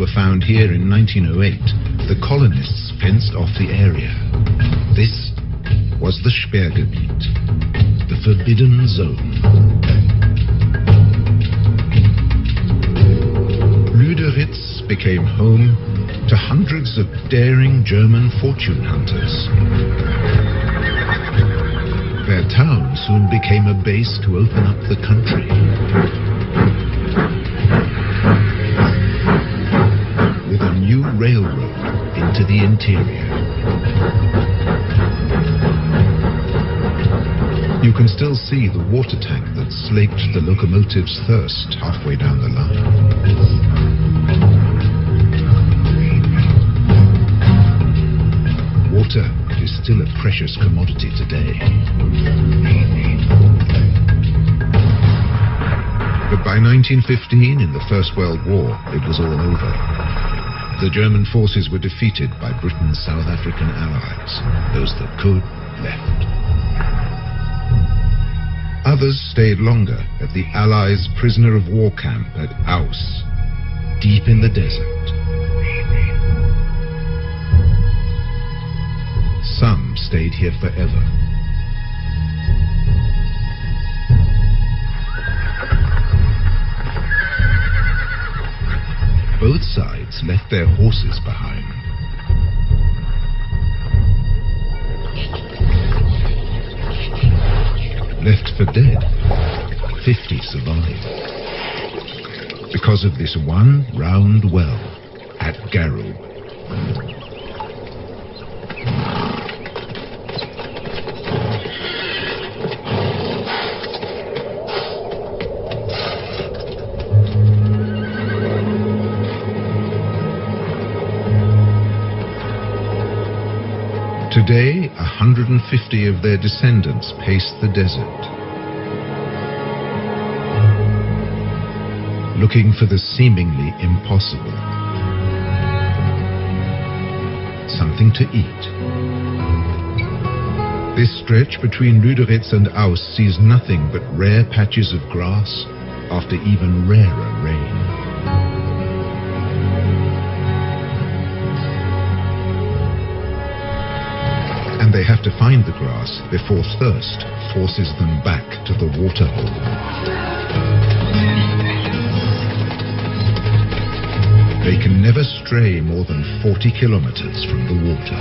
were found here in 1908, the colonists fenced off the area. This was the Sperrgebiet, the forbidden zone. Lüderitz became home to hundreds of daring German fortune hunters. Their town soon became a base to open up the country. With a new railroad into the interior. You can still see the water tank that slaked the locomotive's thirst halfway down the line. Water is still a precious commodity today. But by 1915, in the First World War, it was all over. The German forces were defeated by Britain's South African allies. Those that could, left. Others stayed longer at the Allies' prisoner of war camp at Aus, deep in the desert. Some stayed here forever. Both sides left their horses behind. Left for dead, 50 survived. Because of this one round well at Garrub. Today, 150 of their descendants pace the desert, looking for the seemingly impossible. Something to eat. This stretch between Lüderitz and Aus sees nothing but rare patches of grass after even rarer rain. And they have to find the grass before thirst forces them back to the waterhole. They can never stray more than 40 kilometers from the water.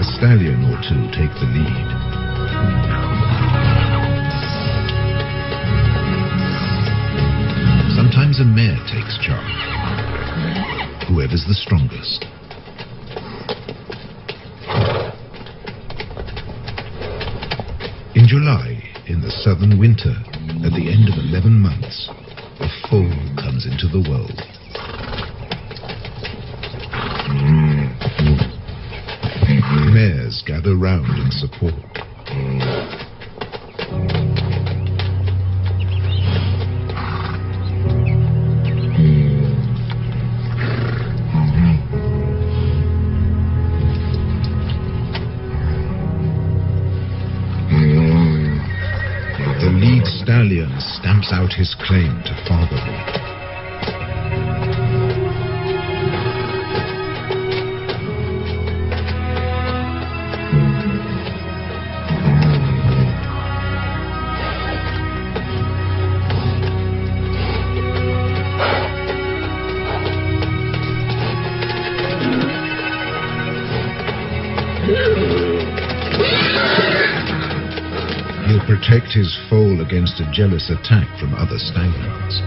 A stallion or two take the lead. Sometimes a mare takes charge, whoever's the strongest. In July, in the southern winter, at the end of 11 months, a foal comes into the world. Mares gather round in support. Stallion stamps out his claim to fatherhood. He'll protect his foal against a jealous attack from other stallions.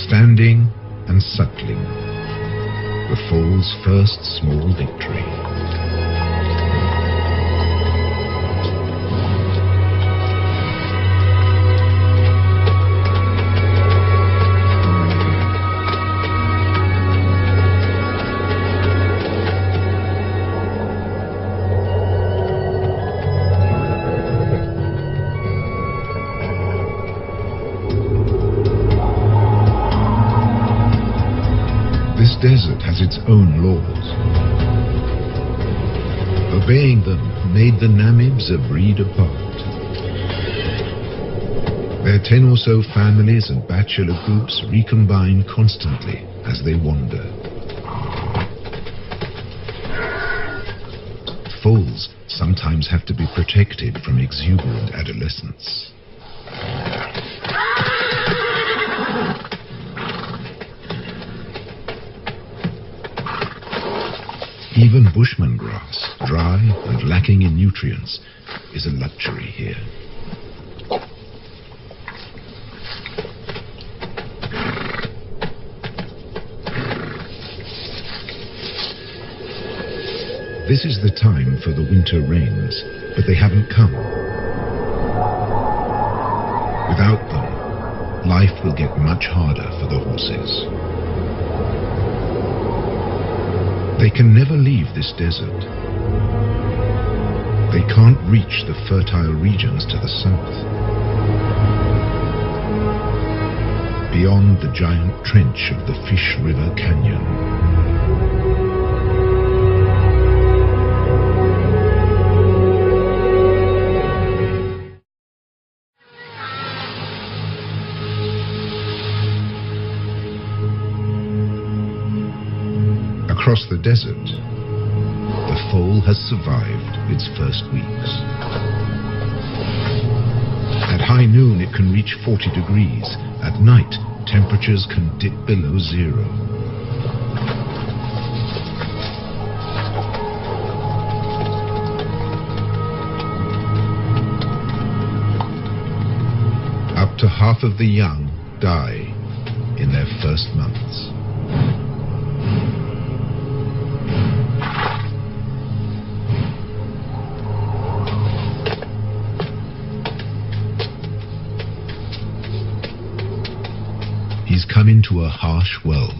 Standing and suckling, the foal's first small victory. own laws. Obeying them made the Namibs a breed apart. Their 10 or so families and bachelor groups recombine constantly as they wander. Foals sometimes have to be protected from exuberant adolescents. Even bushman grass, dry and lacking in nutrients, is a luxury here. This is the time for the winter rains, but they haven't come. Without them, life will get much harder for the horses. They can never leave this desert. They can't reach the fertile regions to the south. Beyond the giant trench of the Fish River Canyon. Across the desert, the foal has survived its first weeks. At high noon it can reach 40 degrees. At night, temperatures can dip below zero. Up to half of the young die in their first months. He's come into a harsh world.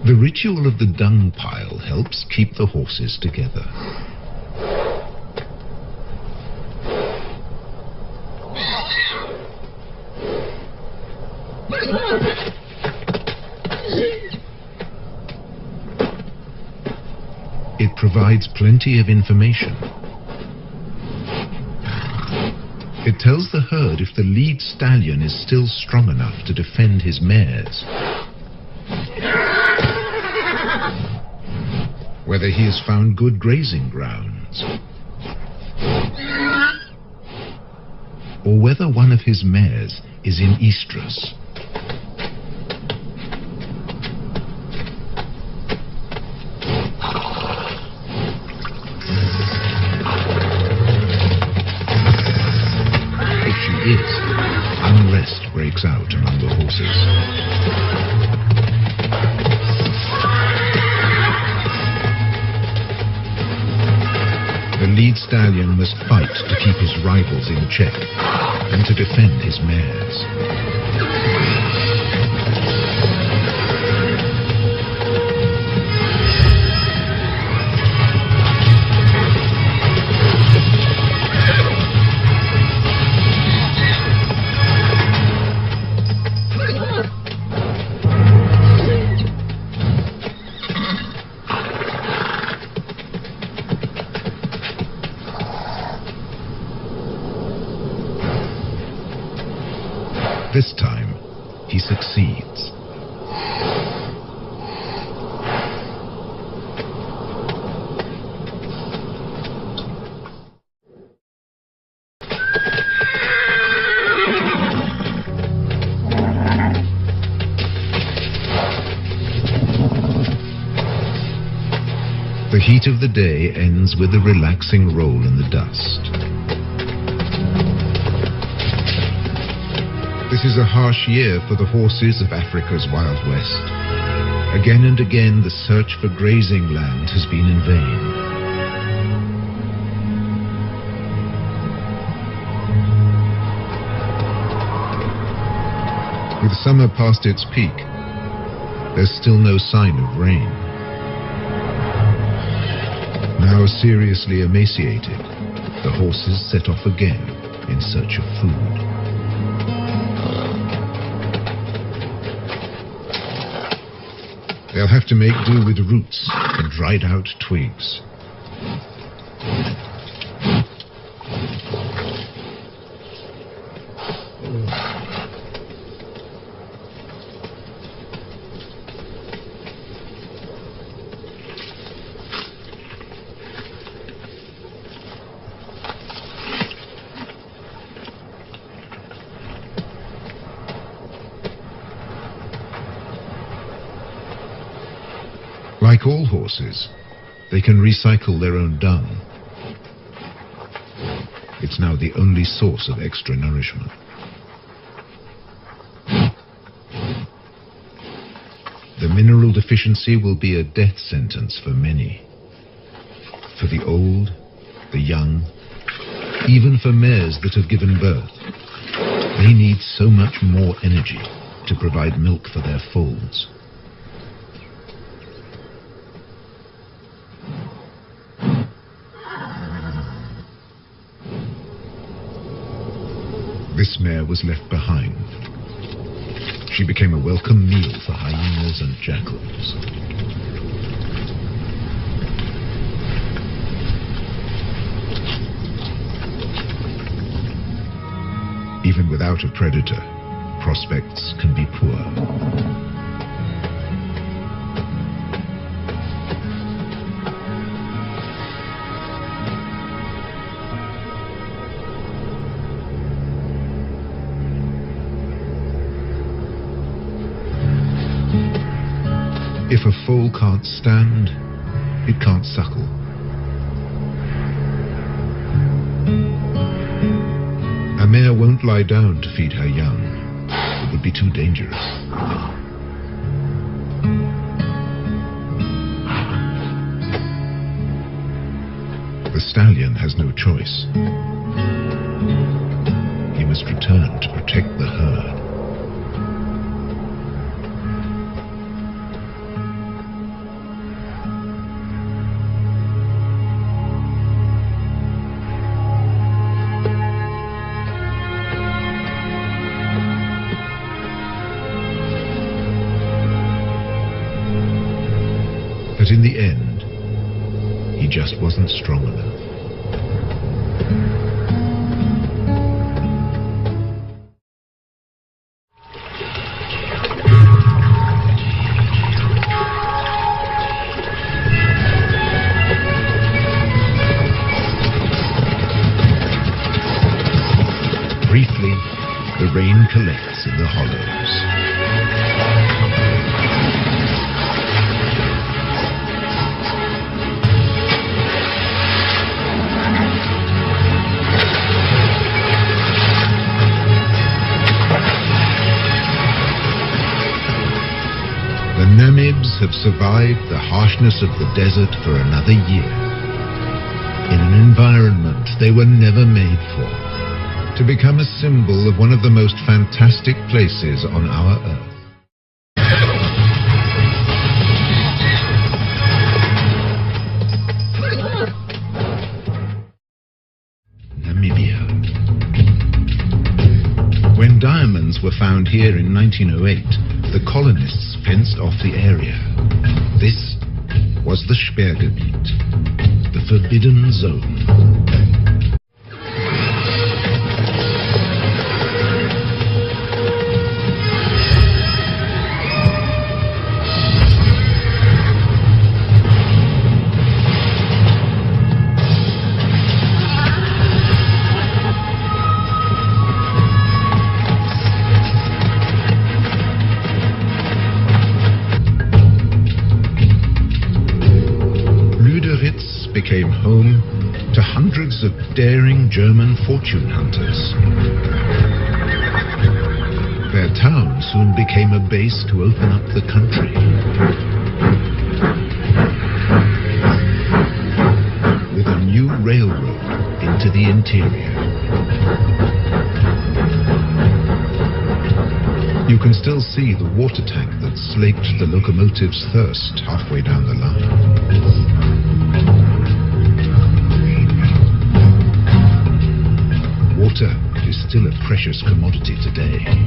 The ritual of the dung pile helps keep the horses together. It provides plenty of information. It tells the herd if the lead stallion is still strong enough to defend his mares, whether he has found good grazing grounds, or whether one of his mares is in estrus. Unrest breaks out among the horses. The lead stallion must fight to keep his rivals in check and to defend his mares. This time, he succeeds. The heat of the day ends with a relaxing roll in the dust. This is a harsh year for the horses of Africa's Wild West. Again and again, the search for grazing land has been in vain. With summer past its peak, there's still no sign of rain. Now seriously emaciated, the horses set off again in search of food. They'll have to make do with roots and dried out twigs. Like all horses, they can recycle their own dung. It's now the only source of extra nourishment. The mineral deficiency will be a death sentence for many. For the old, the young, even for mares that have given birth, they need so much more energy to provide milk for their foals. This mare was left behind. She became a welcome meal for hyenas and jackals. Even without a predator, prospects can be poor. If a foal can't stand, it can't suckle. A mare won't lie down to feed her young. It would be too dangerous. The stallion has no choice. He must return to protect the herd. But in the end, he just wasn't strong enough. Briefly, the rain collects in the hollows. The Namibs have survived the harshness of the desert for another year, in an environment they were never made for, to become a symbol of one of the most fantastic places on our Earth. Namibia. When diamonds were found here in 1908, the colonists fenced off the area. This was the Sperrgebiet, the forbidden zone. Became home to hundreds of daring German fortune hunters. Their town soon became a base to open up the country. With a new railroad into the interior. You can still see the water tank that slaked the locomotive's thirst halfway down the line. Water is still a precious commodity today.